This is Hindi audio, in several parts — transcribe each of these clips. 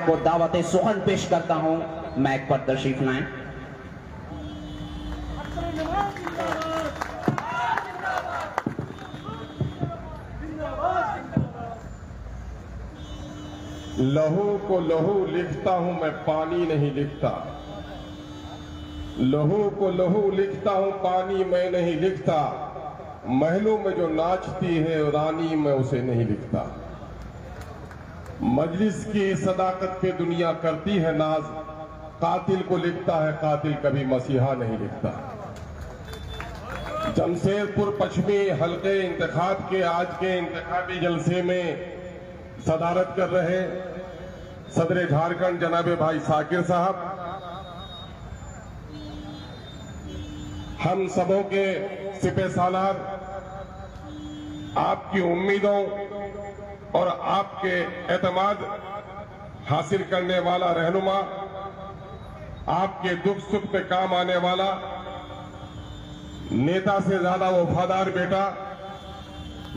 को दावत सुखन पेश करता हूं, मैक पर तशरीफ लाएं। लहू को लहू लिखता हूं मैं, पानी नहीं लिखता। लहू को लहू लिखता हूं, पानी मैं नहीं लिखता। महलों में जो नाचती है रानी, मैं उसे नहीं लिखता। मजलिस की सदाकत पे दुनिया करती है नाज, कातिल को लिखता है कातिल, कभी मसीहा नहीं लिखता। जमशेदपुर पश्चिमी हल्के इंतखाब के आज के इंतखाबी जलसे में सदारत कर रहे सदर झारखंड जनाबे भाई साकिर साहब, हम सबों के सिपह सालार, आपकी उम्मीदों और आपके एतमाद हासिल करने वाला रहनुमा, आपके दुख सुख पे काम आने वाला, नेता से ज्यादा वफादार बेटा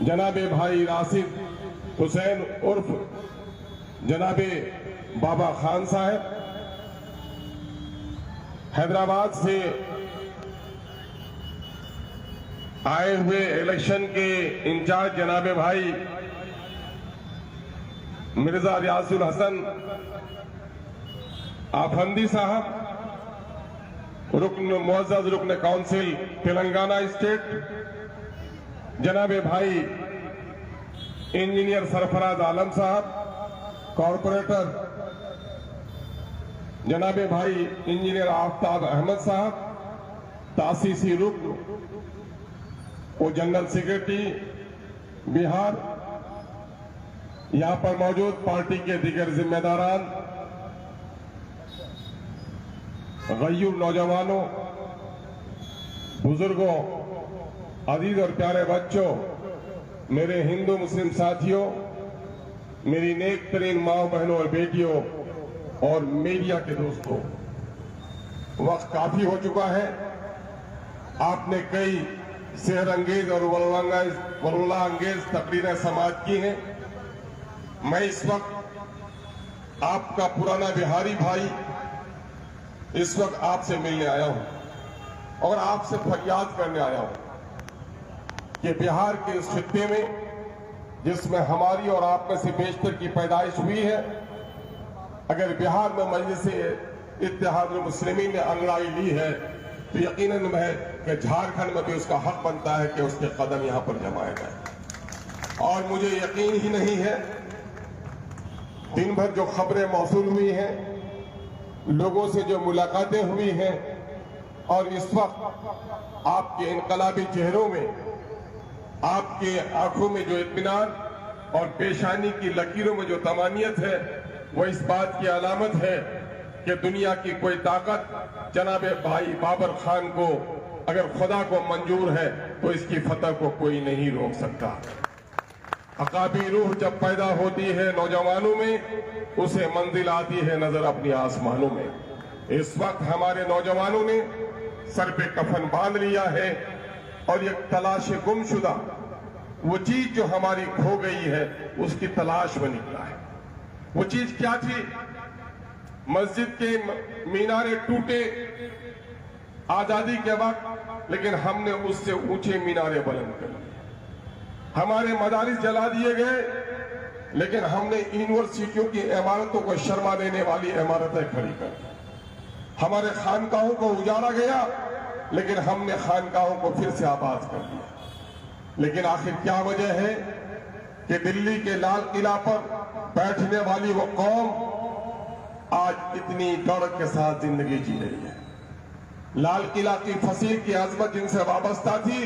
जनाबे भाई राशिद हुसैन उर्फ जनाबे बाबा खान साहब, हैदराबाद से आए हुए इलेक्शन के इंचार्ज जनाबे भाई मिर्जा रियासुल हसन आफंदी साहब, मुअज़्ज़ज़ रुकन काउंसिल तेलंगाना स्टेट जनाबे भाई इंजीनियर सरफराज आलम साहब, कॉरपोरेटर जनाबे भाई इंजीनियर आफ्ताब अहमद साहब, तासीसी रुकन वो जनरल सेक्रेटरी बिहार, यहां पर मौजूद पार्टी के दीगर जिम्मेदारान, गय्यूर नौजवानों, बुजुर्गों, अजीज और प्यारे बच्चों, मेरे हिंदू मुस्लिम साथियों, मेरी नेक तरीन माओ बहनों और बेटियों और मीडिया के दोस्तों, वक्त काफी हो चुका है। आपने कई सेहर अंगेज और वल्ला अंगेज तकरीरें समाप्त की हैं। मैं इस वक्त आपका पुराना बिहारी भाई इस वक्त आपसे मिलने आया हूं और आपसे फरियाद करने आया हूं कि बिहार के इस खित्ते में जिसमें हमारी और आप में से बेशतर की पैदाइश हुई है, अगर बिहार में मजलिस इत्तेहादुल मुस्लिमीन ने अंगड़ाई ली है तो यकीनन है कि झारखंड में भी उसका हक बनता है कि उसके कदम यहां पर जमाए जाए। और मुझे यकीन ही नहीं है, दिन भर जो खबरें मौसूल हुई हैं, लोगों से जो मुलाकातें हुई हैं और इस वक्त आपके इनकलाबी चेहरों में, आपके आंखों में जो इत्मीनान और पेशानी की लकीरों में जो तमानियत है, वो इस बात की अलामत है कि दुनिया की कोई ताकत जनाबे भाई बाबर खान को अगर खुदा को मंजूर है तो इसकी फतह को कोई नहीं रोक सकता। अकाबी रूह जब पैदा होती है नौजवानों में, उसे मंजिल आती है नजर अपनी आसमानों में। इस वक्त हमारे नौजवानों ने सर पे कफन बांध लिया है और ये तलाश गुमशुदा, वो चीज जो हमारी खो गई है, उसकी तलाश में निकला है। वो चीज क्या थी? मस्जिद के मीनारे टूटे आजादी के वक्त, लेकिन हमने उससे ऊंचे मीनारे बुलंद कर लिए। हमारे मदारिस जला दिए गए, लेकिन हमने यूनिवर्सिटियों की इमारतों को शर्मा देने वाली इमारतें खड़ी कर दी। हमारे खानकाहों को उजाड़ा गया, लेकिन हमने खानकाहों को फिर से आबाद कर दिया। लेकिन आखिर क्या वजह है कि दिल्ली के लाल किला पर बैठने वाली वो कौम आज इतनी दौड़ के साथ जिंदगी जी रही है? लाल किला की फसील की अजमत जिनसे वाबस्ता थी,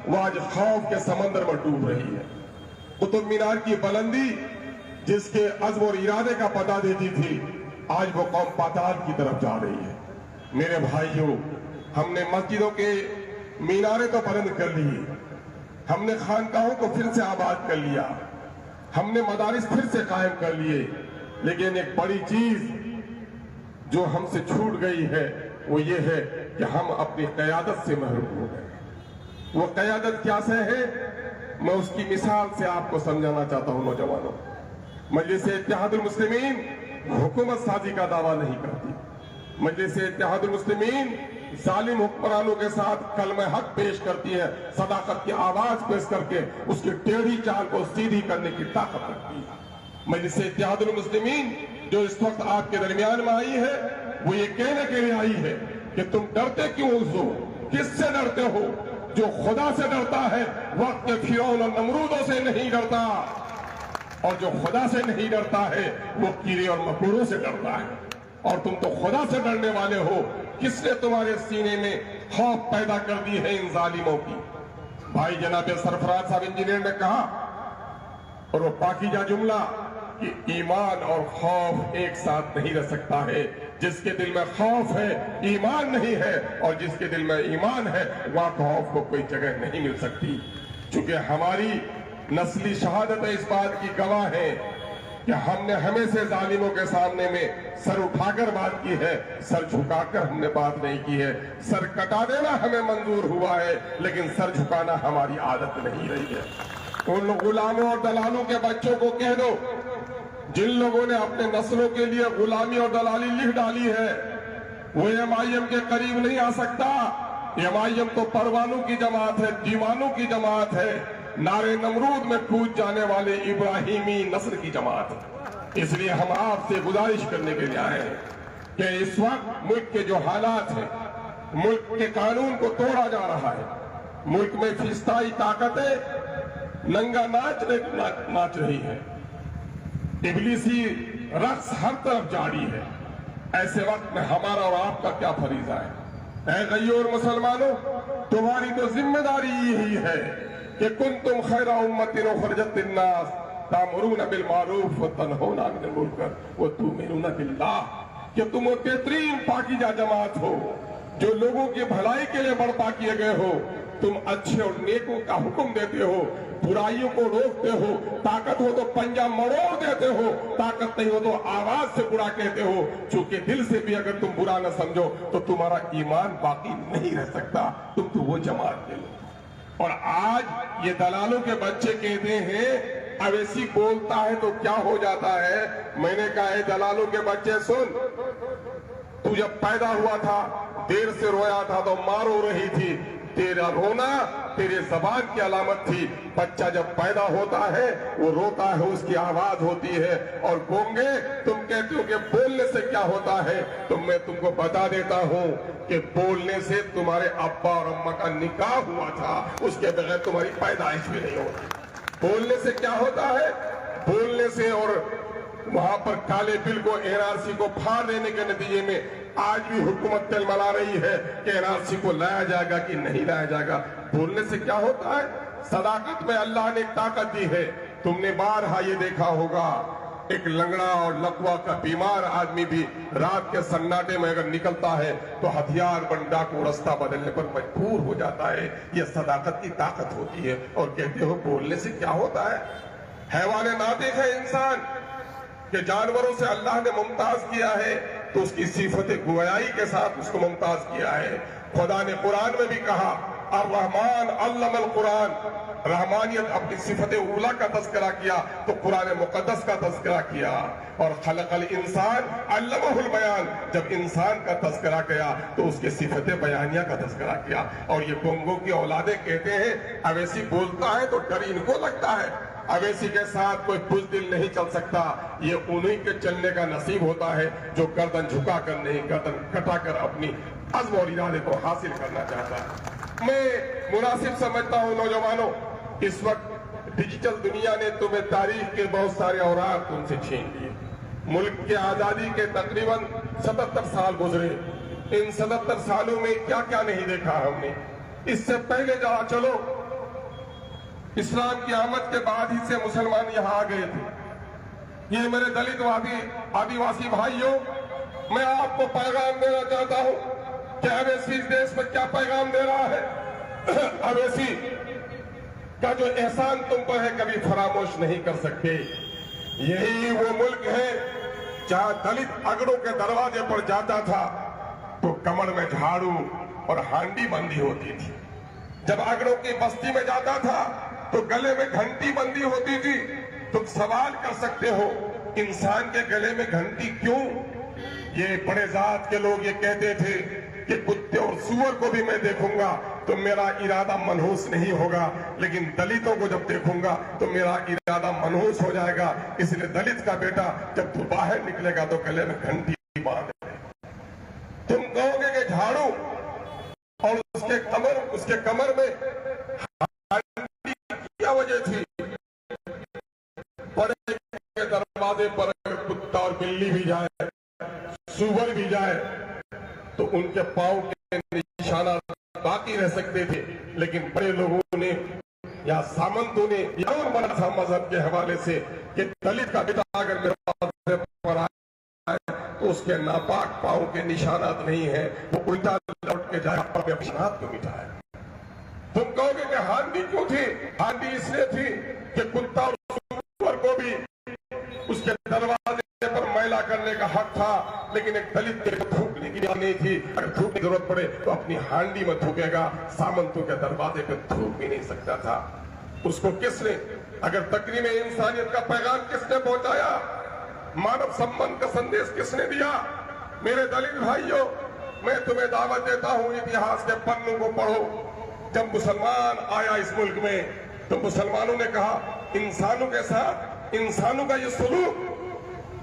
वो आज खौफ के समंदर में डूब रही है। कुतुब मीनार की बुलंदी जिसके अज़्म और इरादे का पता देती थी, आज वो कौम पाताल की तरफ जा रही है। मेरे भाइयों, हमने मस्जिदों के मीनारे तो बुलंद कर लिए, हमने खानकाहों को फिर से आबाद कर लिया, हमने मदारिस फिर से कायम कर लिए, लेकिन एक बड़ी चीज जो हमसे छूट गई है वो ये है कि हम अपनी क़यादत से महरूम हो गए। वो क़यादत क्या से है, मैं उसकी मिसाल से आपको समझाना चाहता हूं। नौजवानों, मजलिस इत्तेहादुल मुस्लिमीन हुकूमत साजी का दावा नहीं करती। मजलिस इत्तेहादुल मुस्लिमीन जालिम हुक्मरानों के साथ कलमे हक पेश करती है, सदाकत की आवाज पेश करके उसकी टेढ़ी चाल को सीधी करने की ताकत रखती है। मजलिस इत्तेहादुल मुस्लिमीन जो इस वक्त आपके दरमियान में आई है, वो ये कहने के लिए आई है कि तुम डरते क्यों हो, किससे डरते हो? जो खुदा से डरता है वक्त के फिरौन और नमरूदों से नहीं डरता, और जो खुदा से नहीं डरता है वो कीड़े और मकोड़ों से डरता है। और तुम तो खुदा से डरने वाले हो। किसने तुम्हारे सीने में खौफ पैदा कर दी है इन जालिमों की? भाई जनाब सरफराज साहब इंजीनियर ने कहा, और वो पाकीजा जुमला कि ईमान और खौफ एक साथ नहीं रह सकता है। जिसके दिल में खौफ है ईमान नहीं है, और जिसके दिल में ईमान है वहां खौफ को कोई जगह नहीं मिल सकती। चूंकि हमारी नस्ली शहादत इस बात की गवाह है कि हमने हमेशा जालिमों के सामने में सर उठाकर बात की है, सर झुकाकर हमने बात नहीं की है। सर कटा देना हमें मंजूर हुआ है, लेकिन सर झुकाना हमारी आदत नहीं रही है। उन गुलामों और दलालों के बच्चों को कह दो, जिन लोगों ने अपने नस्लों के लिए गुलामी और दलाली लिख डाली है, वो MIM के करीब नहीं आ सकता। MIM तो परवानों की जमात है, दीवानों की जमात है, नारे नमरूद में कूद जाने वाले इब्राहिमी नस्ल की जमात है। इसलिए हम आपसे गुजारिश करने के लिए आए हैं कि इस वक्त मुल्क के जो हालात हैं, मुल्क के कानून को तोड़ा जा रहा है, मुल्क में फिस्ताई ताकतें नंगा नाच रही है, इब्लीसी रक्स हर तरफ जारी है। ऐसे वक्त में हमारा और आपका क्या फरीजा है? ऐ गय्योर मुसलमानों, तुम्हारी तो जिम्मेदारी यही है कि कुंतुम खैरा उम्मतिन उखरिजत लिन्नास तामुरून बिल मारूफ व तनहौना अनिल मुनकर व तुमिनूना बिल्लाह, कि तुम वो बेहतरीन पाकीजा जमात हो जो लोगों की भलाई के लिए बर्पा किए गए हो। तुम अच्छे और नेकों का हुक्म देते हो, बुराइयों को रोकते हो, ताकत हो तो पंजा मरोड़ देते हो, ताकत नहीं हो तो आवाज से बुरा कहते हो। चूंकि दिल से भी अगर तुम बुरा न समझो तो तुम्हारा ईमान बाकी नहीं रह सकता, तुम तो वो जमात ले लो। और आज ये दलालों के बच्चे कहते हैं अवैसी बोलता है तो क्या हो जाता है। मैंने कहा है दलालों के बच्चे सुन, तू जब पैदा हुआ था देर से रोया था तो माँ रो रही थी, तेरा रोना तेरे जबान की अलामत थी। बच्चा जब पैदा होता है वो रोता है, उसकी आवाज होती है। और गोंगे तुम कहते हो कि बोलने से क्या होता है, तो मैं तुमको बता देता हूँ कि बोलने से तुम्हारे अब्बा और अम्मा का निकाह हुआ था, उसके बगैर तुम्हारी पैदाइश भी नहीं होती। बोलने से क्या होता है? बोलने से और वहां पर काले बिल को NRC को फाड़ देने के नतीजे में आज भी हुकूमत तिलमिला रही है कि NRC को लाया जाएगा कि नहीं लाया जाएगा। बोलने से क्या होता है? सदाकत में अल्लाह ने ताकत दी है। तुमने बारहा ये देखा होगा, एक लंगड़ा और लकवा का बीमार आदमी भी रात के सन्नाटे में अगर निकलता है तो हथियार बन डाकू रास्ता बदलने पर मजबूर हो जाता है। ये सदाकत की ताकत होती है। और कहते हो बोलने से क्या होता है? हैवाने नातिक है इंसान कि जानवरों से अल्लाह ने मुमताज किया है, तो उसकी सिफत गोयाई के साथ उसको मुमताज किया है। खुदा ने कुरान में भी कहा अर्रहमान अल्लमल कुरान, रहमानियत अपनी सिफत उला का तज़किरा किया तो कुरान मुक़द्दस का तज़किरा किया। और खलक़ल इंसान अल्लमहुल बयान, जब इंसान का तज़किरा किया तो उसके सिफत बयानिया का तज़किरा किया। और ये गोंगों की औलादे कहते हैं अवैसी बोलता है तो डर इनको लगता है, अवैसी के साथ कोई बुज़दिल नहीं चल सकता। ये उन्हीं के चलने का नसीब होता है जो गर्दन झुका कर नहीं, गर्दन कटा कर अपनी अज़्म और इरादे को हासिल करना चाहता है। मैं मुनासिब समझता हूँ नौजवानों, इस वक्त डिजिटल दुनिया ने तुम्हें तारीख के बहुत सारे औराक तुमसे छीन लिए। मुल्क की आजादी के तकरीबन 77 साल गुजरे। इन 77 सालों में क्या क्या नहीं देखा हमने। इससे पहले जरा चलो, इस्लाम की आमद के बाद ही से मुसलमान यहाँ आ गए थे। ये मेरे दलित आदिवासी भाइयों, मैं आपको पैगाम देना चाहता हूँ कि अवैसी इस देश पर क्या पैगाम दे रहा है। अवैसी का जो एहसान तुम पर है कभी फरामोश नहीं कर सकते। यही वो मुल्क है जहाँ दलित अगड़ों के दरवाजे पर जाता था तो कमर में झाड़ू और हांडी बंदी होती थी। जब अगड़ों की बस्ती में जाता था तो गले में घंटी बंदी होती थी। तुम सवाल कर सकते हो इंसान के गले में घंटी क्यों? ये बड़े जात के लोग ये कहते थे कि कुत्ते और सूअर को भी मैं देखूंगा तो मेरा इरादा मनहूस नहीं होगा, लेकिन दलितों को जब देखूंगा तो मेरा इरादा मनहूस हो जाएगा। इसलिए दलित का बेटा जब तू बाहर निकलेगा तो गले में घंटी बांध दे। तुम कहोगे कि झाड़ू और उसके कमर में घंटी क्या वजह थी? बड़े के दरवाजे पर कुत्ता और बिल्ली भी जाए, सूअर भी जाए तो उनके पांव के निशाना बाकी रह सकते थे, लेकिन बड़े लोगों ने या सामंतों ने कानून बना था मजहब के हवाले से कि दलित का बेटा अगर मेरे पर आए तो उसके नापाक पांव के निशानात नहीं है, वो उल्टा लौट के जाए अपने निशानात को मिटाए। तुम कहोगे कि हांडी क्यों थी? हांडी इसलिए थी कि कुत्ता और सूअर को भी उसके दरवाजे पर मैला करने का हक था, लेकिन एक दलित के थूकने की नहीं थी। अगर थूकने की जरूरत पड़े तो अपनी हांडी में थूकेगा, सामंतों के दरवाजे पे थूक भी नहीं सकता था। उसको किसने, अगर तकरीम इंसानियत का पैगाम किसने पहुंचाया? मानव सम्मान का संदेश किसने दिया? मेरे दलित भाइयों, मैं तुम्हें दावत देता हूं, इतिहास के पन्नों को पढ़ो। जब मुसलमान आया इस मुल्क में तो मुसलमानों ने कहा इंसानों के साथ इंसानों का ये सुलूक,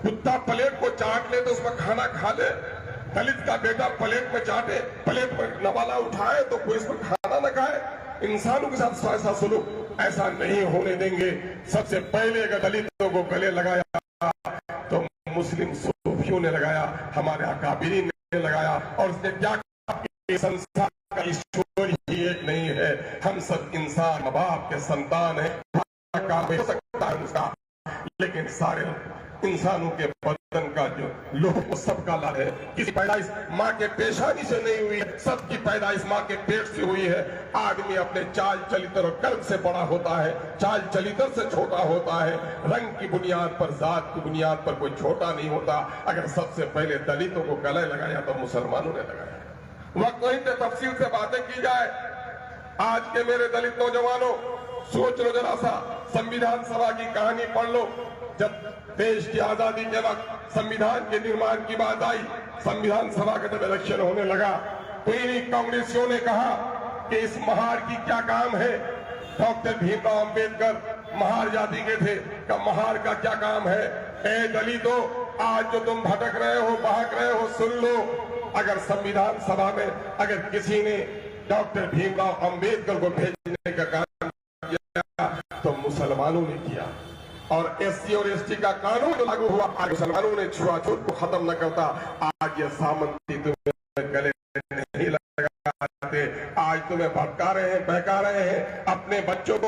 कुत्ता प्लेट को चाट ले तो उसमें खाना खा ले, दलित का बेटा प्लेट में चाटे, प्लेट में नवाला उठाए तो कोई इसमें खाना न खाए। इंसानों के साथ ऐसा सुलूक ऐसा नहीं होने देंगे। सबसे पहले अगर दलितों को गले लगाया तो मुस्लिम सूफियों ने लगाया, हमारे अकाबिरीन ने लगाया। और उसने क्या कहा? संसार का ईश्वर ही एक नहीं है, हम सब इंसान माँ बाप के संतान है। काम हो सकता है उसका, लेकिन सारे इंसानों के बदन का जो लोह वो सबका लाभ है। किसी पैदाइश माँ के पेशानी से नहीं हुई, सबकी पैदाइश माँ के पेट से हुई है। आदमी अपने चाल चलित्र और कर्म से बड़ा होता है, चाल चलित्र से छोटा होता है। रंग की बुनियाद पर, जात की बुनियाद पर कोई छोटा नहीं होता। अगर सबसे पहले दलितों को गले लगाया तो मुसलमानों ने लगाया। वक्त वहीं पे तफसील से बातें की जाए। आज के मेरे दलित नौजवानों, सोच लो जरा सा, संविधान सभा की कहानी पढ़ लो। जब देश की आजादी के वक्त संविधान के निर्माण की बात आई, संविधान सभा का जब इलेक्शन होने लगा तो इन्हीं कांग्रेसियों ने कहा कि इस महार की क्या काम है। डॉक्टर भीमराव अंबेडकर महार जाति के थे, का महार का क्या काम है? ए दलितों, आज जो तुम भटक रहे हो, बहक रहे हो, सुन लो। अगर संविधान सभा में अगर किसी ने डॉक्टर भीमराव अंबेडकर को भेजने का काम किया तो मुसलमानों ने किया। और एससी और एसटी का कानून जो लागू हुआ, आज मुसलमानों ने छुआछूत को खत्म न करता। आज ये सामंती तुम्हें गले नहीं लगाते, आज तुम्हें भटका रहे हैं, बहका रहे हैं। अपने बच्चों को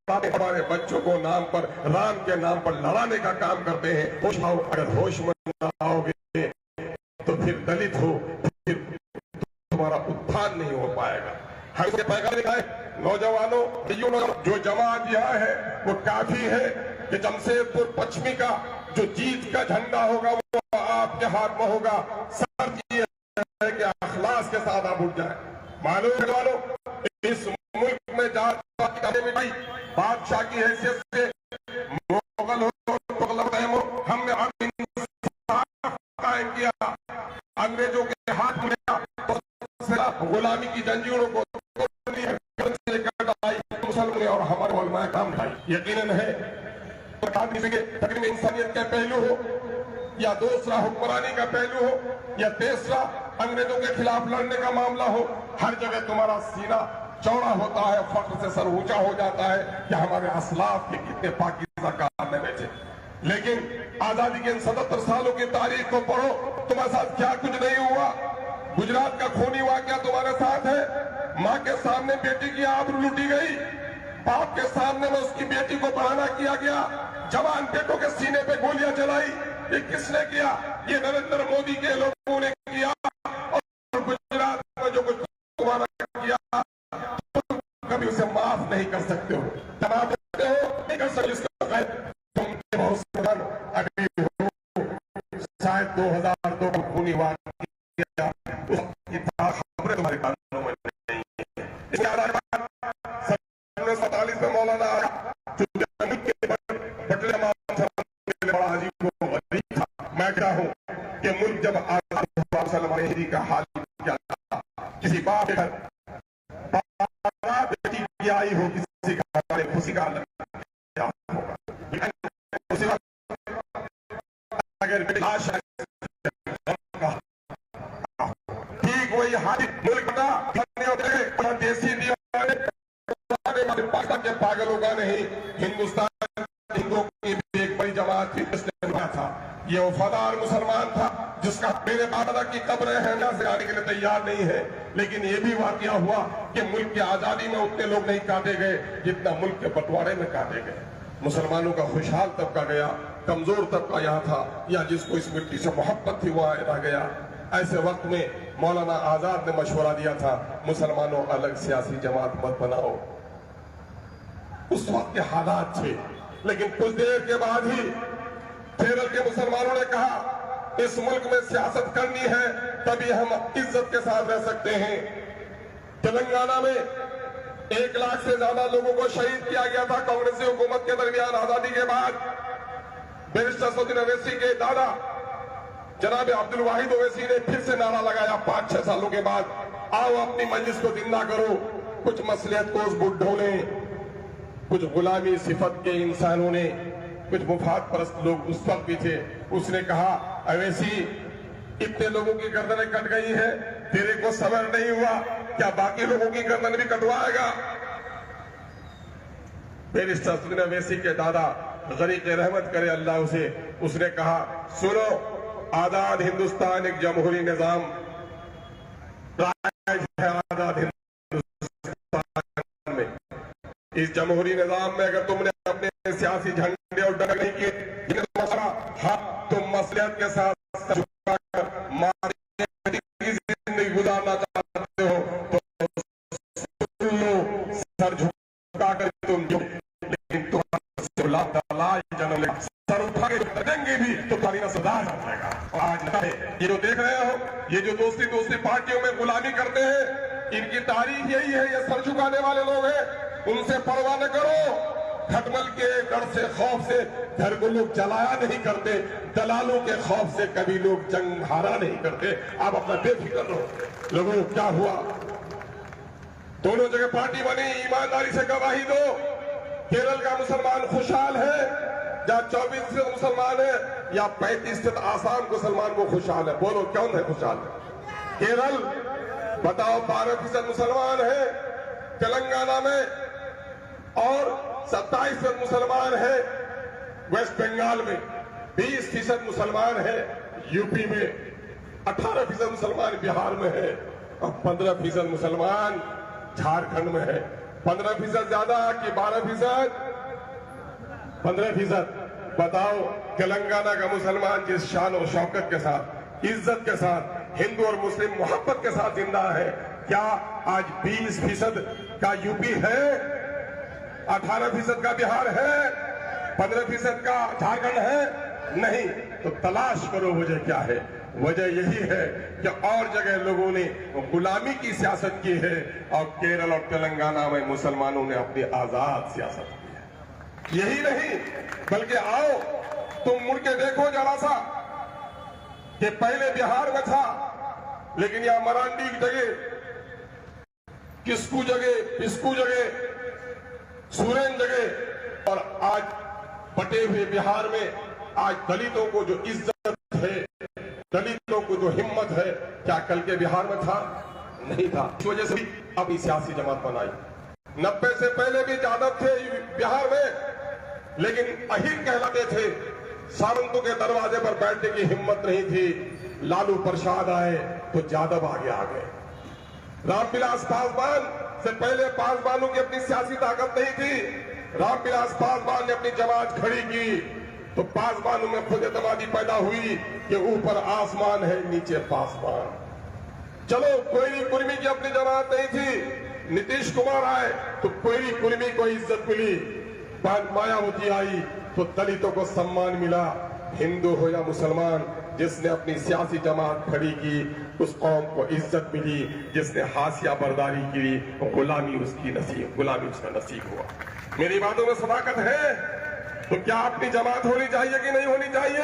हमारे बच्चों को नाम पर, राम के नाम पर लड़ाने का काम करते हैं। होश आओ, अगर होश में न आओगे तो फिर दलित हो, फिर तुम्हारा उत्थान नहीं हो पाएगा। हम इसके पैगाम दिखाए नौजवानों, जो जमात यहाँ है वो काफी है कि जमशेदपुर पश्चिमी का जो जीत का झंडा होगा वो आपके हाथ में होगा। शर्त ये है कि अखलास के साथ आप उठ जाए। मालूम वालों, इस मुल्क में जात पात का मिटाई बादशाह की हैसियत से, मुगल हो तो हमने कायम किया, अंग्रेजों के हाथ में गुलामी की जंजीरों को मुसलमान और हमारे उलमा काम भाई यकीनन है। तकरीब इंसानियत का पहलू हो या दूसरा हुक्मरानी का पहलू हो या तीसरा अंग्रेजों के खिलाफ लड़ने का मामला हो, हर जगह तुम्हारा सीना चौड़ा होता है, फख्र से सर ऊंचा हो जाता है कि हमारे असलाफ के कितने पाकिज़ा कारनामे थे। लेकिन आजादी के इन 77 सालों की तारीख को पढ़ो, तुम्हारे साथ क्या कुछ नहीं हुआ। गुजरात का खूनी वाकया तुम्हारे साथ है। माँ के सामने बेटी की आबरू लूटी गई, बाप के सामने में उसकी बेटी को बहाना किया गया, जवान बेटों के सीने पे गोलियां चलाई। ये किसने किया? ये नरेंद्र मोदी के लोगों ने किया। और गुजरात में जो कुछ तुम्हारा किया तुम कभी उसे माफ नहीं कर सकते हो, जवाब देते हो नहीं कर सकते। तुम बहुत सावधान अभी हो, शायद 2002 में खूनी वाकया उसकी खबरें तुम्हारे कानों में नहीं है। इसके आधार पर 1947 में मौलाना बड़ा कहता हूं कि मुल्क जब आजाद हुआ मुसलमान हिंदी का हाल क्या था। किसी बाप के घर बेटी की आई हो, किसी का खुशी का क्या होगा। उसी वक्त अगर लाश ठीक वही हाल मुल्क का देसी पाकिस्तान के पागलों का नहीं, हिंदुस्तान हिंदुओं की एक बड़ी जमात थी था। ये वफादार मुसलमान था जिसका मेरे दादा की कब्र है से आने के लिए तैयार नहीं है। लेकिन ये भी वाकया हुआ कि मुल्क की आजादी में उतने लोग नहीं काटे गए जितना मुल्क के बंटवारे में काटे गए। मुसलमानों का खुशहाल तबका गया, कमजोर तबका यहाँ था या जिसको इस मिट्टी से मोहब्बत थी वहां रह गया। ऐसे वक्त में मौलाना आजाद ने मशवरा दिया था, मुसलमानों अलग सियासी जमात मत बनाओ। उस वक्त के हालात थे, लेकिन कुछ देर के बाद ही केरल के मुसलमानों ने कहा इस मुल्क में सियासत करनी है तभी हम इज्जत के साथ रह सकते हैं। तेलंगाना में 1 लाख से ज्यादा लोगों को शहीद किया गया था कांग्रेसी हुकूमत के दरमियान। आजादी के बाद बैरिस्टर सैयद ओवैसी के दादा जनाब अब्दुल वाहिद ओवैसी ने फिर से नारा लगाया 5-6 सालों के बाद, आओ अपनी मजलिस को जिंदा करो। कुछ मसलियत को उस बुड्ढों ने, कुछ गुलामी सिफत के इंसानों ने, कुछ मुफाद परस्त लोग उस वक्त भी थे। उसने कहा अवैसी इतने लोगों की गर्दनें कट गई है, तेरे को सबर नहीं हुआ, क्या बाकी लोगों की गर्दन भी कटवाएगा। बैरिस्टर सैयद ओवैसी के दादा गरीक रहमत करे अल्लाह उसे, उसने कहा सुनो, आजाद हिंदुस्तान एक जमहूरी निजाम है। आजाद हिंदुस्तान में, इस जमहूरी निजाम में अगर तुमने अपने सियासी झंडे और डर नहीं किए, तुम मसलियत के साथ जिंदगी गुजारना चाहते हो तो सर झुका कर तुम जो, लेकिन जन्म सर उठा के देंगे भी तो तुम्हारी ना सजा जाएगा। और आज ये जो देख रहे हो, ये जो दोस्ती पार्टियों में गुलामी करते हैं, इनकी तारीफ यही है, ये सर झुकाने वाले लोग हैं, उनसे परवाह न करो। खटमल के डर से, खौफ से घर को लोग जलाया नहीं करते, दलालों के खौफ से कभी लोग जंग हारा नहीं करते। आप अपना बेफिक्र रहो। लोगों क्या हुआ, दोनों जगह पार्टी बनी, ईमानदारी से गवाही दो। केरल का मुसलमान खुशहाल है, या 24% मुसलमान है, या 35% आसाम मुसलमान वो खुशहाल है। बोलो कौन है खुशहाल? केरल बताओ 12% मुसलमान है, तेलंगाना में और 27% मुसलमान है, वेस्ट बंगाल में 20% मुसलमान है, यूपी में 18% मुसलमान बिहार में है, और 15% मुसलमान झारखंड में है। 15% ज्यादा कि 12%? 15%। बताओ तेलंगाना का मुसलमान जिस शान और शौकत के साथ, इज्जत के साथ, हिंदू और मुस्लिम मोहब्बत के साथ जिंदा है, क्या आज 20% का यूपी है, 18% का बिहार है, 15% का झारखंड है? नहीं। तो तलाश करो वजह क्या है। वजह यही है कि और जगह लोगों ने गुलामी की सियासत की है और केरल और तेलंगाना में मुसलमानों ने अपनी आजाद सियासत की है। यही नहीं बल्कि आओ तुम मुड़ के देखो जरा सा कि पहले बिहार में था, लेकिन यहां मरांडी की जगह, किस्कू जगह, पिस्कू जगह, सुरेन जगह, और आज बटे हुए बिहार में आज दलितों को जो इज्जत है, दलितों को जो हिम्मत है, क्या कल के बिहार में था? नहीं था। इस वजह से अभी सियासी जमात बनाई। 90 से पहले भी यादव थे बिहार में, लेकिन अहीर कहलाते थे। सावंतों के दरवाजे पर बैठने की हिम्मत नहीं थी। लालू प्रसाद आए तो यादव आगे आ गए। रामविलास पासवान से पहले पासवानों की अपनी सियासी ताकत नहीं थी। रामविलास पासवान ने अपनी जमात खड़ी की तो पासवानों में खुद एतमादी पैदा हुई कि ऊपर आसमान है, नीचे पासवान। चलो कोयरी कुर्मी की अपनी जमात नहीं थी। नीतीश कुमार आए तो कोयरी कुर्मी को इज्जत मिली। मायावती आई तो दलितों को सम्मान मिला। हिंदू हो या मुसलमान, जिसने अपनी सियासी जमात खड़ी की उस कौम को इज्जत मिली। जिसने हाशिया बर्दारी की गुलामी उसकी नसीब, गुलामी उसका नसीब हुआ। मेरी बातों में सदाकत है तो क्या अपनी जमात होनी चाहिए कि नहीं होनी चाहिए?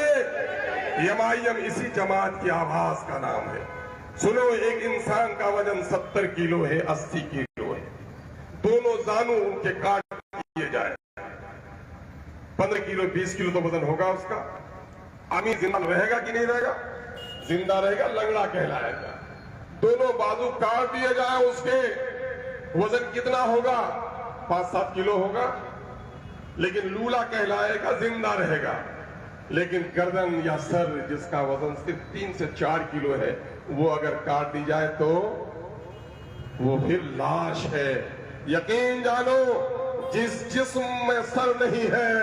MIM इसी जमात की आवाज का नाम है। सुनो, एक इंसान का वजन 70 किलो है, 80 किलो है। दोनों जानू उनके काट दिए जाए, 15 किलो 20 किलो तो वजन होगा उसका। आदमी जिंदा रहेगा कि नहीं रहेगा? जिंदा रहेगा, लंगड़ा कहलाएगा। दोनों बाजू काट दिए जाए, उसके वजन कितना होगा? 5-7 किलो होगा, लेकिन लूला कहलाएगा, जिंदा रहेगा। लेकिन गर्दन या सर जिसका वजन सिर्फ 3 से 4 किलो है, वो अगर काट दी जाए तो वो फिर लाश है। यकीन जानो, जिस जिस्म में सर नहीं है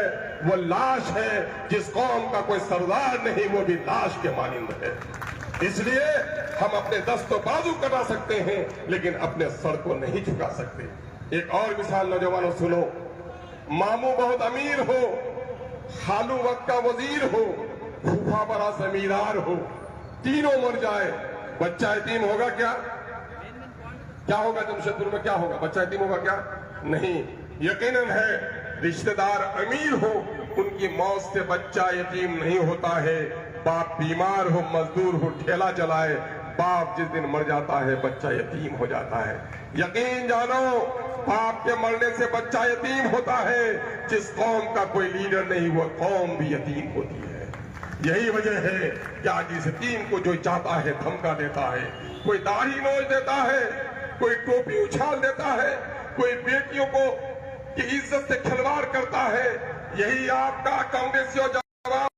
वो लाश है, जिस कौम का कोई सरदार नहीं वो भी लाश के मानिंद है। इसलिए हम अपने दस्तो बाजू कटा सकते हैं, लेकिन अपने सर को नहीं झुका सकते। एक और मिसाल नौजवानों सुनो, मामू बहुत अमीर हो, खालू वक्त का वजीर हो, फूफा बड़ा जमींदार हो, तीनों मर जाए, बच्चा यतीम होगा क्या? क्या होगा जमशेदपुर में? क्या होगा? बच्चा यतीम होगा क्या? नहीं। यकीनन है, रिश्तेदार अमीर हो, उनकी मौत से बच्चा यतीम नहीं होता है। बाप बीमार हो, मजदूर हो, ठेला चलाए, बाप जिस दिन मर जाता है बच्चा यतीम हो जाता है। यकीन जानो, बाप के मरने से बच्चा यतीम होता है। जिस कौम का कोई लीडर नहीं, वो कौम भी यतीम होती है। यही वजह है कि आज इस यतीम को जो चाहता है धमका देता है। कोई दाढ़ी नोच देता है, कोई टोपी उछाल देता है, कोई बेटियों को की इज्जत से खिलवाड़ करता है। यही आपका कांग्रेसियों जवाब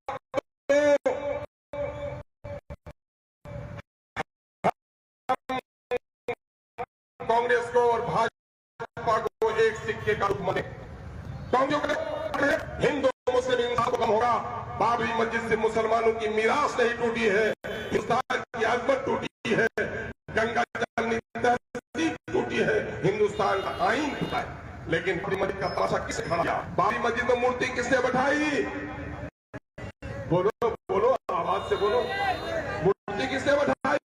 कांग्रेस को और भाजपा को एक सिक्के का रूप माने। हिंदू मुस्लिम इंसाफ कम होगा। बाबरी मस्जिद से मुसलमानों की मीरास नहीं टूटी है, हिंदुस्तान की अजमत टूटी है, गंगा जमनी तहजीब टूटी है, हिंदुस्तान का आईन टूटा है। लेकिन बाबरी मस्जिद का तमाशा किसने खड़ा किया? बाबरी मस्जिद में मूर्ति किसने बैठाई? बोलो बोलो, आवाज से बोलो, मूर्ति किसने बैठाई?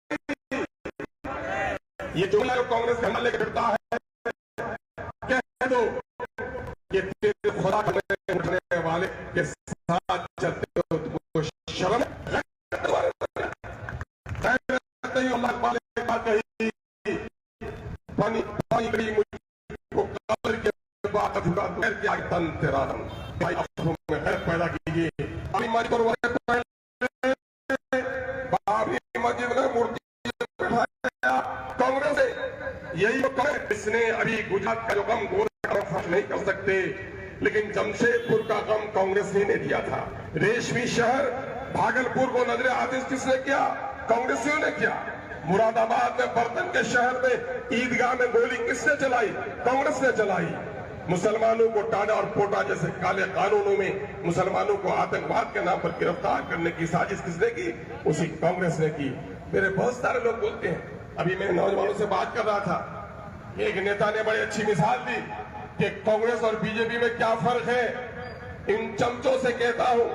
ये जो कांग्रेस झंडा लेकर फिरता है, कह दो कि तेरे खुदा करने वाले के साथ चलते हो तो शर्म अल्लाह वाले का कही पानी पानी करी मुझको कब्र के बाद झुका दो के आगे तन तेरा दम भाई अफसों में खैर पैदा कीजिए। बाबरी मस्जिद में मूर्ति बैठाया कांग्रेस है। यही इसने अभी गुजरात का जो गम फर्क नहीं कर सकते, लेकिन जमशेदपुर का गम कांग्रेस ही ने दिया था। रेशमी शहर भागलपुर को नजर आतिश किसने किया? कांग्रेसियों ने किया। मुरादाबाद में बर्तन के शहर में ईदगाह में गोली किसने चलाई? कांग्रेस ने चलाई। मुसलमानों को टाना और पोटा जैसे काले कानूनों में मुसलमानों को आतंकवाद के नाम पर गिरफ्तार करने की साजिश किसने की? उसी कांग्रेस ने की। मेरे बहुत सारे लोग बोलते हैं, अभी मैं नौजवानों से बात कर रहा था, एक नेता ने बड़ी अच्छी मिसाल दी कि कांग्रेस और बीजेपी में क्या फर्क है। इन चमचों से कहता हूं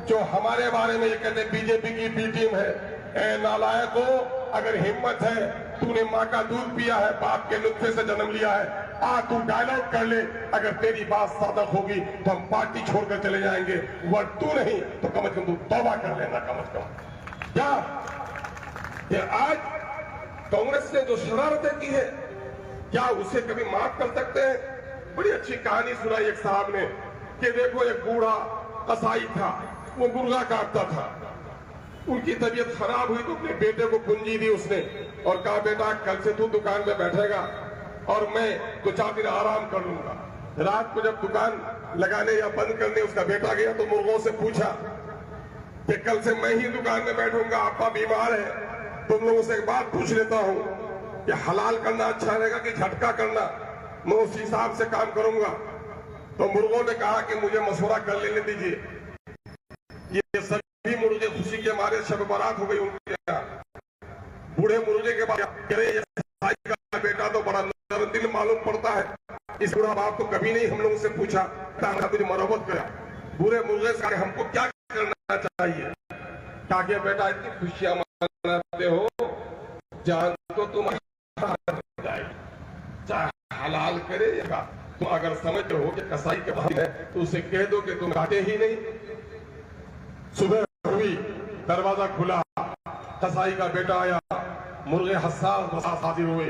जो हमारे बारे में ये कहते बीजेपी की बी टीम है, ए नालायको, अगर हिम्मत है, तूने माँ का दूध पिया है, बाप के नुत्फे से जन्म लिया है, आ तू डायलॉग कर ले। अगर तेरी बात सादक होगी तो हम पार्टी छोड़कर चले जाएंगे, वर तू नहीं तो कम से कम तू तौबा कर लेना। कम से कम क्या ये आज कांग्रेस ने जो शरारतें की है, क्या उसे कभी माफ कर सकते हैं? बड़ी अच्छी कहानी सुनाई एक साहब ने कि देखो एक बूढ़ा कसाई था, वो मुर्गा काटता था, उनकी तबीयत खराब हुई तो अपने बेटे को कुंजी दी उसने और कहा बेटा कल से तू दुकान में बैठेगा और मैं 2-4 दिन आराम कर लूंगा। रात को जब दुकान लगाने या बंद करने उसका बेटा गया तो मुर्गों से पूछा कि कल से मैं ही दुकान में बैठूंगा, आपका बीमार है, तुम लोगों से एक बात पूछ लेता हूं कि हलाल करना अच्छा रहेगा कि झटका करना? मैं उस हिसाब से काम करूंगा। तो मुर्गों ने कहा कि मुझे मशवरा कर लेने दीजिए। ये सभी मुर्गे खुशी के मारे शब बारात हो गई उनके यहाँ। बूढ़े मुर्गे के बाद का बेटा तो बड़ा नरम दिल मालूम पड़ता है, इस बूढ़ा बाप को कभी नहीं हम लोगों से पूछा तुझे मरम्मत करा। बूढ़े मुर्गे से हमको क्या करना चाहिए? ताकि बेटा इतनी खुशियां मनाते हो, जान तो तुम चाहे हलाल करे या तुम अगर समझ हो कि कसाई के बाद है तो उसे कह दो कि तुम काटे ही नहीं। सुबह हुई दरवाजा खुला, कसाई का बेटा आया, मुर्गे हसास बसास हाजिर हुए।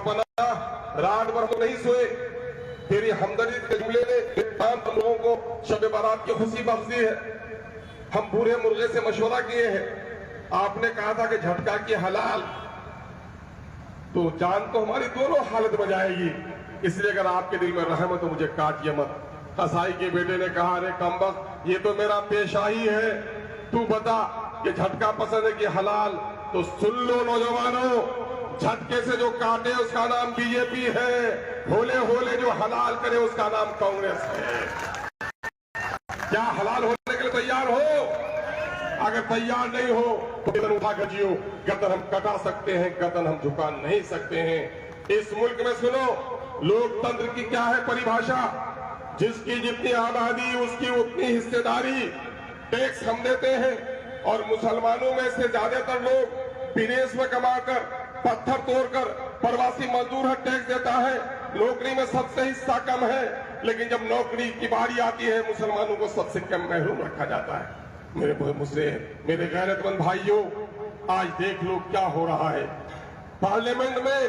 पना रात भर तो नहीं सोए, तेरी हमदर्दी के जुमले ने तमाम लोगों को शब बारात की खुशी बख्श दी है। हम पूरे मुर्गे से मशवरा किए हैं, आपने कहा था कि झटका की हलाल, तो जान तो हमारी दोनों हालत बजाएगी, इसलिए अगर आपके दिल में रहम है तो मुझे काटिए मत। कसाई के बेटे ने कहा, अरे कमबख्त, ये तो मेरा पेशा ही है, तू बता कि झटका पसंद है कि हलाल? तो सुन लो नौजवानों, झटके से जो काटे उसका नाम बीजेपी है, होले होले जो हलाल करे उसका नाम कांग्रेस है। क्या हलाल होने के लिए तैयार हो? अगर तैयार नहीं हो तो गर्दन उठा कर जियो। गर्दन हम कटा सकते हैं, गर्दन हम झुका नहीं सकते हैं। इस मुल्क में सुनो, लोकतंत्र की क्या है परिभाषा? जिसकी जितनी आबादी उसकी उतनी हिस्सेदारी। टैक्स हम देते हैं और मुसलमानों में से ज्यादातर लोग विदेश में कमाकर, पत्थर तोड़कर, प्रवासी मजदूर है टैक्स देता है। नौकरी में सबसे हिस्सा कम है, लेकिन जब नौकरी की बारी आती है मुसलमानों को सबसे कम महरूम रखा जाता है। मेरे गैरतमंद भाइयों, आज देख लो क्या हो रहा है। पार्लियामेंट में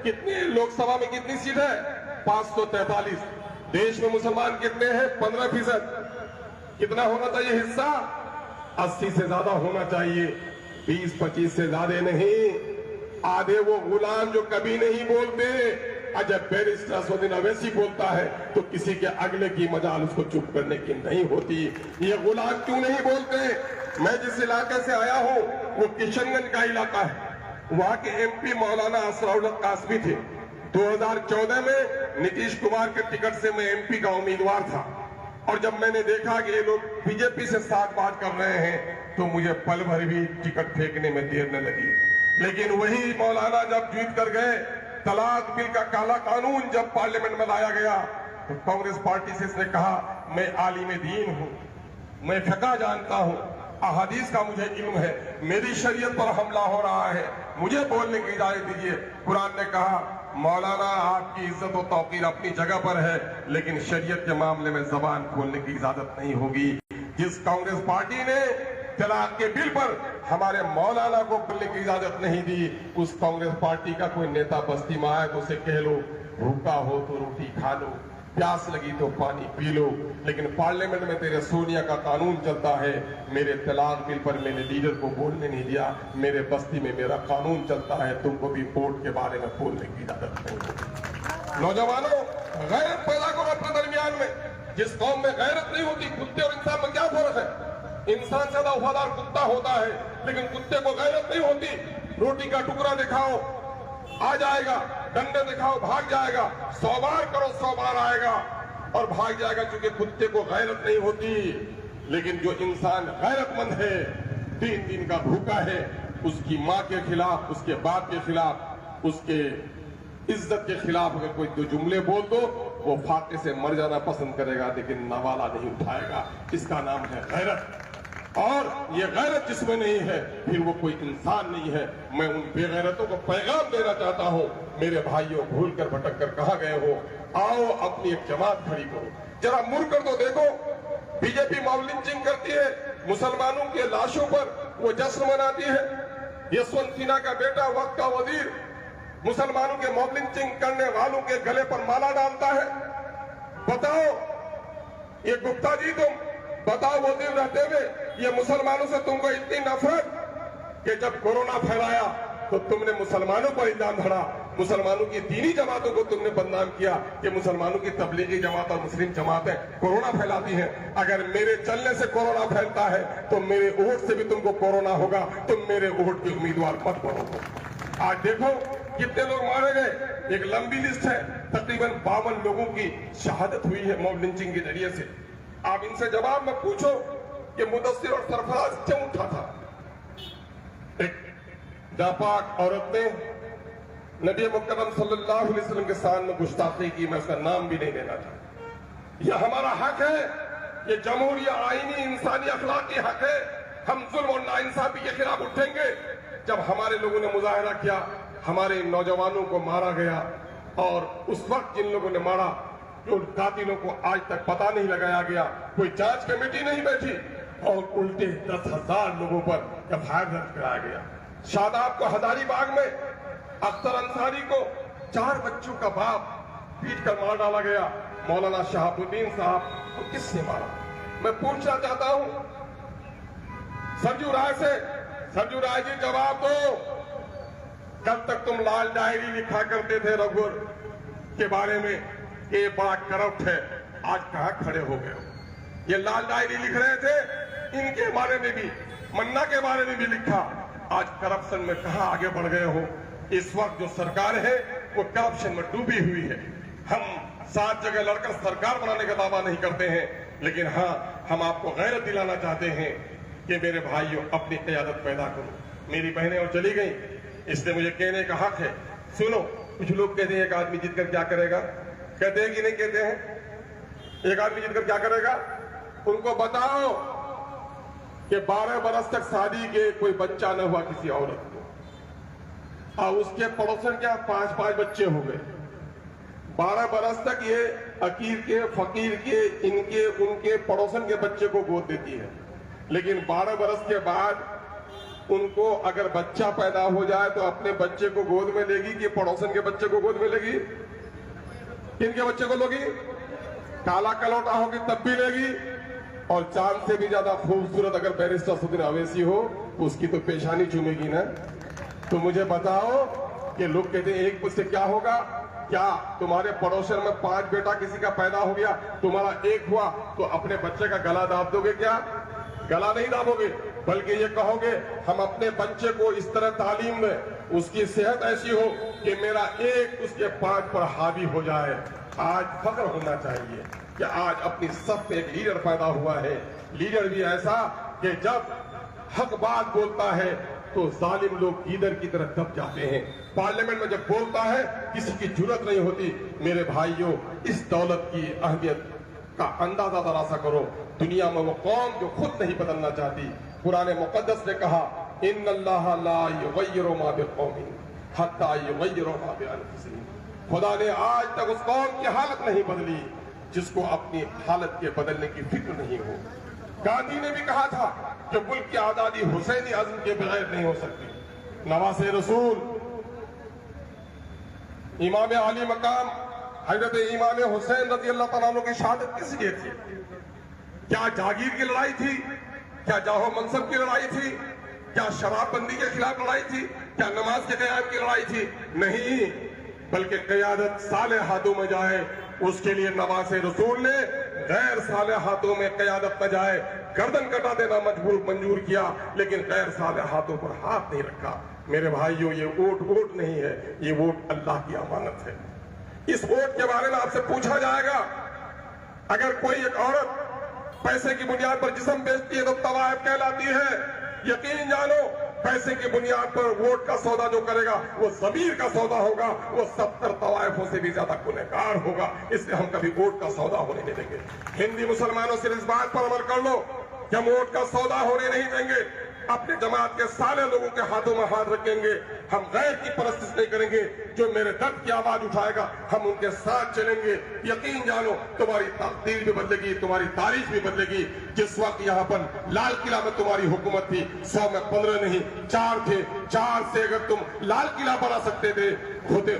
कितनी, लोकसभा में कितनी सीट है? 543। देश में मुसलमान कितने हैं? 15%। कितना होना चाहिए हिस्सा? 80 से ज्यादा होना चाहिए, 20-25 से ज्यादा नहीं। आधे वो गुलाम जो कभी नहीं बोलते, जब बैरिस्टर असदुद्दीन अवैसी बोलता है तो किसी के अगले की मजाल उसको चुप करने की नहीं होती। ये गुलाम क्यों नहीं बोलते? मैं जिस इलाके से आया हूं वो किशनगंज का इलाका है। वहां के एमपी मौलाना असराउल्लाह कासमी थे। 2014 में नीतीश कुमार के टिकट से मैं एमपी का उम्मीदवार था, और जब मैंने देखा कि ये लोग बीजेपी से साथ बात कर रहे हैं तो मुझे पल भर भी टिकट फेंकने में देर न लगी। लेकिन वही मौलाना जब जीत कर गए, तलाक बिल का काला कानून जब पार्लियामेंट में लाया गया तो कांग्रेस पार्टी से इसने कहा, मैं आलिम दीन हूं, मैं फिक़ह जानता हूं, अहादीस का मुझे इल्म है, मेरी शरीयत पर हमला हो रहा है, मुझे बोलने की इजाजत दीजिए। कुरान ने कहा, मौलाना आपकी इज्जत और तौकीर अपनी जगह पर है, लेकिन शरीयत के मामले में जबान खोलने की इजाजत नहीं होगी। जिस कांग्रेस पार्टी ने तलाक के बिल पर हमारे मौलाना को बोलने की इजाजत नहीं दी, उस कांग्रेस पार्टी का कोई नेता बस्ती में आए तो उसे कह लो, भूखा हो तो रोटी खा लो, प्यास लगी तो पानी पी लो। लेकिन पार्लियामेंट में तेरे सोनिया का कानून चलता है, मेरे तलाक बिल पर मैंने लीडर को बोलने नहीं दिया, मेरे बस्ती में मेरा कानून चलता है, तुमको भी वोट के बारे में बोलने की इजाजत नहीं होगी। नौजवानों, गैरत पैदा करो अपने दरमियान में। जिस कौम में गैरत नहीं होती, कुत्ते और इंसान में क्या फर्क है? इंसान ज्यादा वफादार कुत्ता होता है, लेकिन कुत्ते को गैरत नहीं होती। रोटी का टुकड़ा दिखाओ, आ जाएगा, डंडे दिखाओ, भाग जाएगा, 100 बार करो 100 बार आएगा और भाग जाएगा, क्योंकि कुत्ते को गैरत नहीं होती। लेकिन जो इंसान गैरतमंद है, 3 दिन का भूखा है, उसकी माँ के खिलाफ, उसके बाप के खिलाफ, उसके इज्जत के खिलाफ अगर कोई 2 जुमले बोल दो, वो फाके से मर जाना पसंद करेगा, लेकिन नवाला नहीं उठाएगा। इसका नाम है गैरत। और ये गैरत जिसमें नहीं है, फिर वो कोई इंसान नहीं है। मैं उन बेगैरतों को पैगाम देना चाहता हूं, मेरे भाइयों, भूल कर भटक कर कहां गए हो, आओ अपनी एक जमात खड़ी करो। जरा मुड़ कर तो देखो, बीजेपी मॉब लिंचिंग करती है, मुसलमानों के लाशों पर वो जश्न मनाती है। यशवंत सिन्हा का बेटा, वक्त का वजीर, मुसलमानों के मॉब लिंचिंग करने वालों के गले पर माला डालता है। बताओ ये गुप्ता जी, तुम बताओ, वो दिन रहते हुए ये मुसलमानों से तुमको इतनी नफरत कि जब कोरोना फैलाया तो तुमने मुसलमानों पर इल्जाम धरा, मुसलमानों की दीनी जमातों को तुमने बदनाम किया कि मुसलमानों की तबलीगी जमात और मुस्लिम जमातें कोरोना फैलाती हैं। अगर मेरे चलने से कोरोना फैलता है तो मेरे वोट से भी तुमको कोरोना होगा, तुम मेरे वोट के उम्मीदवार मत बनो। आज देखो कितने लोग मारे गए, एक लंबी लिस्ट है, तकरीबन 52 लोगों की शहादत हुई है मॉब लिंचिंग के जरिए से। आप इनसे जवाब में पूछो कि मुदस्सिर और सरफराज क्यों उठा था? एक नापाक औरत ने नबी मुकर्रम सल्लल्लाहु अलैहि वसल्लम के सामने गुस्ताखी की, मैं उसका नाम भी नहीं लेना चाहता। यह हमारा हक है, ये जमहूरिया आईनी इंसानी अखलाकी हक है। हम जुल्म और नाइंसाफी के खिलाफ उठेंगे। जब हमारे लोगों ने मुजाहरा किया, हमारे नौजवानों को मारा गया, और उस वक्त जिन लोगों ने मारा, जो कातिलों को आज तक पता नहीं लगाया गया, कोई जांच कमेटी नहीं बैठी, और उल्टे 10,000 लोगों पर एफआईआर दर्ज कराया गया। शादाब को हजारीबाग में, अख्तर अंसारी को 4 बच्चों का बाप पीट कर मार डाला गया। मौलाना शहाबुद्दीन साहब को किसने मारा? मैं पूछना चाहता हूं सरजू राय से, सरजू राय जी जवाब दो। कब तक तुम लाल डायरी लिखा करते थे रघुवर के बारे में, ये बड़ा करप्ट है, आज कहां खड़े हो गए हो? ये लाल डायरी लिख रहे थे, इनके बारे में भी, मन्ना के बारे में भी लिखा, आज करप्शन में कहां आगे बढ़ गए हो? इस वक्त जो सरकार है वो करप्शन में डूबी हुई है। हम 7 जगह लड़कर सरकार बनाने का दावा नहीं करते हैं, लेकिन हाँ, हम आपको गैरत दिलाना चाहते हैं कि मेरे भाइयों अपनी क़यादत पैदा करो। मेरी बहनें और चली गई, इसलिए मुझे कहने का हक है। सुनो, कुछ लोग कहते हैं एक आदमी जीतकर क्या करेगा, कहते हैं कि नहीं कहते हैं? एक आदमी जीतकर क्या करेगा? उनको बताओ कि 12 बरस तक शादी के कोई बच्चा न हुआ किसी औरत को, और उसके पड़ोसन क्या 5-5 बच्चे हो गए। 12 बरस तक ये अकीर के, फकीर के, इनके उनके पड़ोसन के बच्चे को गोद देती है, लेकिन 12 बरस के बाद उनको अगर बच्चा पैदा हो जाए तो अपने बच्चे को गोद में लेगी कि पड़ोसन के बच्चे को गोद में लेगी? किनके बच्चे को लोगी? काला कलौटा होगी तब भी लेगी। और चांद से भी ज्यादा खूबसूरत अगर बैरिस्टर सुदीन अवैसी हो, उसकी तो पेशानी चूमेगी ना। तो मुझे बताओ कि लोग कहते हैं एक से क्या होगा? क्या तुम्हारे पड़ोसन में 5 बेटा किसी का पैदा हो गया, तुम्हारा एक हुआ तो अपने बच्चे का गला दाब दोगे? क्या गला नहीं दाबोगे, बल्कि ये कहोगे हम अपने बच्चे को इस तरह तालीम दें, उसकी सेहत ऐसी हो कि मेरा एक उसके 5 पर हावी हो जाए। आज फख्र होना चाहिए कि आज अपनी सब पे एक लीडर पैदा हुआ है। लीडर भी ऐसा कि जब हक बात बोलता है तो जालिम लोग गीदड़ की तरह दब जाते हैं। पार्लियामेंट में जब बोलता है किसी की जुर्रत नहीं होती। मेरे भाइयों, इस दौलत की अहमियत का अंदाजा जरा सा करो। दुनिया में वो कौम जो खुद नहीं बदलना चाहती, कुरान मुकद्दस ने कहा इन्नल्लाह ला युगय्यिरु मा बिक़ौमिन हत्ता युगय्यिरु मा बिअनफुसिहिम। खुदा ने आज तक उस कौम की हालत नहीं बदली जिसको अपनी हालत के बदलने की फिक्र नहीं हो। गांधी ने भी कहा था कि मुल्क की आजादी हुसैनी अज़्म के बगैर नहीं हो सकती। नवासे रसूल इमाम आली मकाम हजरत इमाम हुसैन रज़ी अल्लाह तआला अन्हु की शहादत किस लिए थी? क्या जागीर की लड़ाई थी? क्या जाहो मनसब की लड़ाई थी? क्या शराबबंदी के खिलाफ लड़ाई थी? क्या नमाज के क़याम की लड़ाई थी? नहीं, बल्कि क़यादत साले हाथों में जाए उसके लिए नवासे रसूल ने गैर साले हाथों में क़यादत न जाए गर्दन कटा देना मंजूर किया, लेकिन गैर साले हाथों पर हाथ नहीं रखा। मेरे भाइयों, ये वोट नहीं है, ये वोट अल्लाह की अमानत है। इस वोट के बारे में आपसे पूछा जाएगा, अगर कोई एक औरत पैसे की बुनियाद पर जिस्म बेचती है तो तवाइफ कहलाती है। यकीन जानो, पैसे की बुनियाद पर वोट का सौदा जो करेगा वो ज़मीर का सौदा होगा, वो 70 तवाइफों से भी ज्यादा गुनहगार होगा। इसलिए हम कभी वोट का सौदा होने नहीं देंगे। हिंदी मुसलमानों से इस बात पर अमल कर लो कि हम वोट का सौदा होने नहीं देंगे। अपने जमात के सारे लोगों के हाथों में हाथ रखेंगे। हम गैर की परस्तिश नहीं करेंगे। जो मेरे दर्द की आवाज उठाएगा हम उनके साथ चलेंगे। यकीन जानो, तुम्हारी तकदीर भी बदलेगी, तुम्हारी तारीख भी बदलेगी। जिस वक्त यहाँ पर लाल किला में तुम्हारी हुकूमत थी, 100 में 15 नहीं 4 थे। 4 से अगर तुम लाल किला बना सकते थे, होते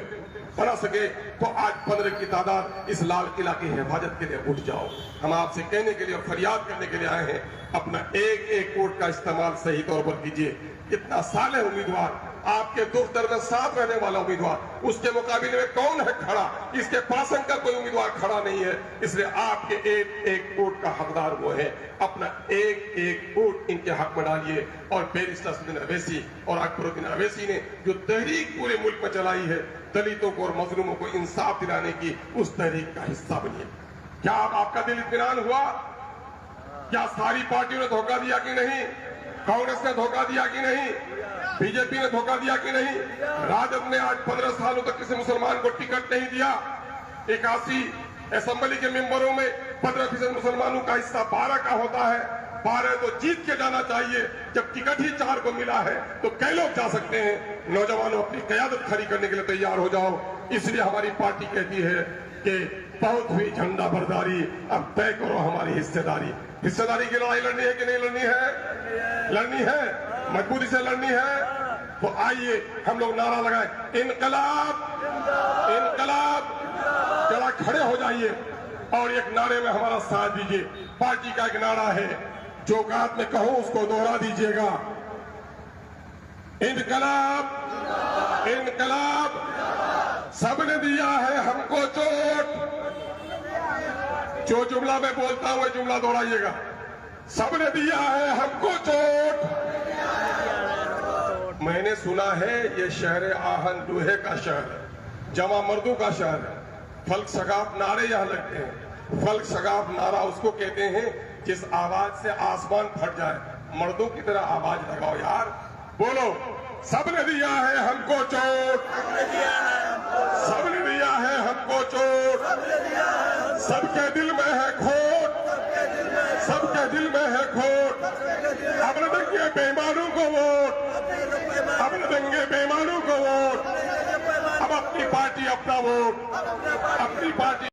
बना सके, तो आज 15 की तादाद इस लाल किला की हिफाजत के लिए उठ जाओ। हम आपसे कहने के लिए और फरियाद करने के लिए आए हैं, अपना एक वोट का इस्तेमाल सही तौर पर कीजिए। इतना साले उम्मीदवार, आपके दुख दर्द में साथ रहने वाला उम्मीदवार, उसके मुकाबले में कौन है खड़ा? इसके पासन का कोई उम्मीदवार खड़ा नहीं है। इसलिए आपके एक वोट का हकदार वो है। अपना एक वोट इनके हक में डालिए। और बैरिस्टर सुदीन अवैसी और अकबरुद्दीन अवैसी ने जो तहरीक पूरे मुल्क में चलाई है, दलितों को और मजलूमों को इंसाफ दिलाने की, उस तहरीक का हिस्सा बनिए। क्या आपका दिल इत्मीनान हुआ? क्या सारी पार्टियों ने धोखा दिया कि नहीं? कांग्रेस ने धोखा दिया कि नहीं? बीजेपी ने धोखा दिया कि नहीं? राजद ने आज 15 सालों तक किसी मुसलमान को टिकट नहीं दिया। 81 असेंबली के मेंबरों में 15% मुसलमानों का हिस्सा 12 का होता है। 12 तो जीत के जाना चाहिए। जब टिकट ही 4 को मिला है तो कई लोग जा सकते हैं। नौजवानों, अपनी क़यादत खड़ी करने के लिए तैयार हो जाओ। इसलिए हमारी पार्टी कहती है कि बहुत हुई झंडा बरदारी, अब तय करो हमारी हिस्सेदारी। हिस्सेदारी की लड़ाई लड़नी है कि नहीं लड़नी है? लड़नी है, मजबूती से लड़नी है। तो आइए हम लोग नारा लगाएं, इनकलाब इनकलाब। जरा खड़े हो जाइए और एक नारे में हमारा साथ दीजिए। पार्टी का एक नारा है, जो बात में कहूं उसको दोहरा दीजिएगा। इनकलाब इनकलाब। सबने दिया है हमको चोट। जो जुमला मैं बोलता हूं वह जुमला दोहराइएगा। सबने दिया है हमको चोट। मैंने सुना है ये शहर आहन लोहे का शहर है, जमा मर्दों का शहर है। फल्क सगाफ नारे यहां लगते हैं। फल्क सगाफ नारा उसको कहते हैं जिस आवाज से आसमान फट जाए। मर्दों की तरह आवाज लगाओ यार, बोलो। सबने दिया है हमको चोट। सबने दिया है हमको चोट। सबके दिल में है खोट। सबके दिल में है खोट। अब न देंगे बेईमानों को वोट। अब न देंगे बेईमानों को वोट। अब अपनी पार्टी अपना वोट। अपनी पार्टी